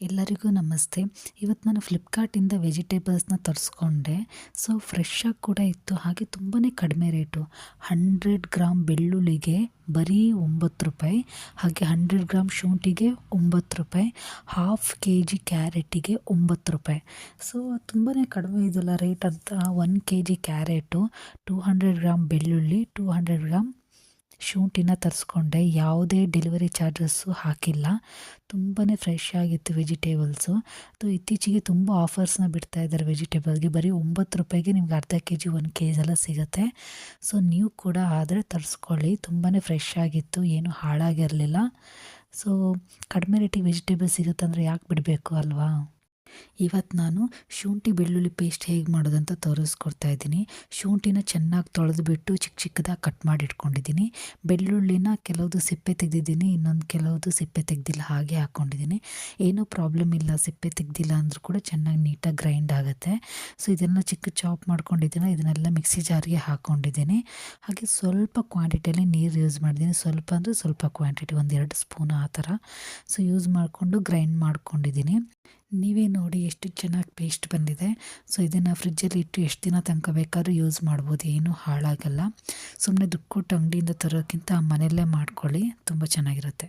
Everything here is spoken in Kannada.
ಎಲ್ಲರಿಗೂ ನಮಸ್ತೆ. ಇವತ್ತು ನಾನು ಫ್ಲಿಪ್ಕಾರ್ಟಿಂದ ವೆಜಿಟೇಬಲ್ಸ್ನ ತರಿಸ್ಕೊಂಡೆ. ಸೊ ಫ್ರೆಶ್ಶಾಗಿ ಕೂಡ ಇತ್ತು, ಹಾಗೆ ತುಂಬಾ ಕಡಿಮೆ ರೇಟು. 100 ಗ್ರಾಮ್ ಬೆಳ್ಳುಳ್ಳಿಗೆ ಬರೀ ₹9, ಹಾಗೆ 100 ಗ್ರಾಮ್ ಶುಂಠಿಗೆ ₹9, ಹಾಫ್ kg ಕ್ಯಾರೆಟಿಗೆ ₹9. ಸೊ ತುಂಬಾ ಕಡಿಮೆ ಇದೆಲ್ಲ ರೇಟ್ ಅಂತ. 1 kg ಕ್ಯಾರೆಟು, 200 ಗ್ರಾಮ್ ಬೆಳ್ಳುಳ್ಳಿ, 200 ಗ್ರಾಮ್ ಶುಂಠಿನ ತರಿಸ್ಕೊಂಡೆ. ಯಾವುದೇ ಡೆಲಿವರಿ ಚಾರ್ಜಸ್ಸು ಹಾಕಿಲ್ಲ. ತುಂಬಾ ಫ್ರೆಶ್ ಆಗಿತ್ತು ವೆಜಿಟೇಬಲ್ಸು. ಇತ್ತೀಚೆಗೆ ತುಂಬ ಆಫರ್ಸ್ನ ಬಿಡ್ತಾ ಇದ್ದಾರೆ ವೆಜಿಟೇಬಲ್ಗೆ. ಬರೀ ₹9ಗೆ ನಿಮ್ಗೆ ಅರ್ಧ kg 1 kg ಎಲ್ಲ ಸಿಗುತ್ತೆ. ಸೊ ನೀವು ಕೂಡ ಆದರೆ ತರಿಸ್ಕೊಳ್ಳಿ. ತುಂಬಾ ಫ್ರೆಶ್ ಆಗಿತ್ತು, ಏನು ಹಾಳಾಗಿರಲಿಲ್ಲ. ಸೊ ಕಡಿಮೆ ರೇಟಿಗೆ ವೆಜಿಟೇಬಲ್ ಸಿಗುತ್ತೆ ಅಂದರೆ ಯಾಕೆ ಬಿಡಬೇಕು ಅಲ್ವಾ. ಇವತ್ತು ನಾನು ಶುಂಠಿ ಬೆಳ್ಳುಳ್ಳಿ ಪೇಸ್ಟ್ ಹೇಗೆ ಮಾಡೋದಂತ ತೋರಿಸ್ಕೊಡ್ತಾ ಇದ್ದೀನಿ. ಶುಂಠಿನ ಚೆನ್ನಾಗಿ ತೊಳೆದುಬಿಟ್ಟು ಚಿಕ್ಕ ಚಿಕ್ಕದಾಗಿ ಕಟ್ ಮಾಡಿ ಇಟ್ಕೊಂಡಿದ್ದೀನಿ. ಬೆಳ್ಳುಳ್ಳಿನ ಕೆಲವುದು ಸಿಪ್ಪೆ ತೆಗೆದಿದ್ದೀನಿ, ಇನ್ನೊಂದು ಕೆಲವುದು ಸಿಪ್ಪೆ ತೆಗೆದಿಲ್ಲ, ಹಾಗೆ ಹಾಕ್ಕೊಂಡಿದ್ದೀನಿ. ಏನೂ ಪ್ರಾಬ್ಲಮ್ ಇಲ್ಲ, ಸಿಪ್ಪೆ ತೆಗೆದಿಲ್ಲ ಅಂದರೂ ಕೂಡ ಚೆನ್ನಾಗಿ ನೀಟಾಗಿ ಗ್ರೈಂಡ್ ಆಗುತ್ತೆ. ಸೊ ಇದೆಲ್ಲ ಚಿಕ್ಕ ಚಾಪ್ ಮಾಡ್ಕೊಂಡಿದ್ದೀನಿ, ಇದನ್ನೆಲ್ಲ ಮಿಕ್ಸಿ ಜಾರ್ಗೆ ಹಾಕ್ಕೊಂಡಿದ್ದೀನಿ. ಹಾಗೆ ಸ್ವಲ್ಪ ಕ್ವಾಂಟಿಟಿಯಲ್ಲಿ ನೀರು ಯೂಸ್ ಮಾಡಿದ್ದೀನಿ. ಸ್ವಲ್ಪ ಅಂದರೆ ಸ್ವಲ್ಪ ಕ್ವಾಂಟಿಟಿ, 1-2 ಸ್ಪೂನ್ ಆ ಥರ. ಸೊ ಯೂಸ್ ಮಾಡಿಕೊಂಡು ಗ್ರೈಂಡ್ ಮಾಡ್ಕೊಂಡಿದ್ದೀನಿ. ನೀವೇ ನೋಡಿ ಎಷ್ಟು ಚೆನ್ನಾಗಿ ಪೇಸ್ಟ್ ಬಂದಿದೆ. ಸೊ ಇದನ್ನು ಫ್ರಿಜ್ಜಲ್ಲಿ ಇಟ್ಟು ಎಷ್ಟು ದಿನ ತನಕ ಬೇಕಾದ್ರೂ ಯೂಸ್ ಮಾಡ್ಬೋದು, ಏನೂ ಹಾಳಾಗಲ್ಲ. ಸುಮ್ಮನೆ ದುಡ್ಡು ಕೊಟ್ಟು ಅಂಗಡಿಯಿಂದ ತರೋಕ್ಕಿಂತ ಮನೆಯಲ್ಲೇ ಮಾಡ್ಕೊಳ್ಳಿ, ತುಂಬ ಚೆನ್ನಾಗಿರುತ್ತೆ.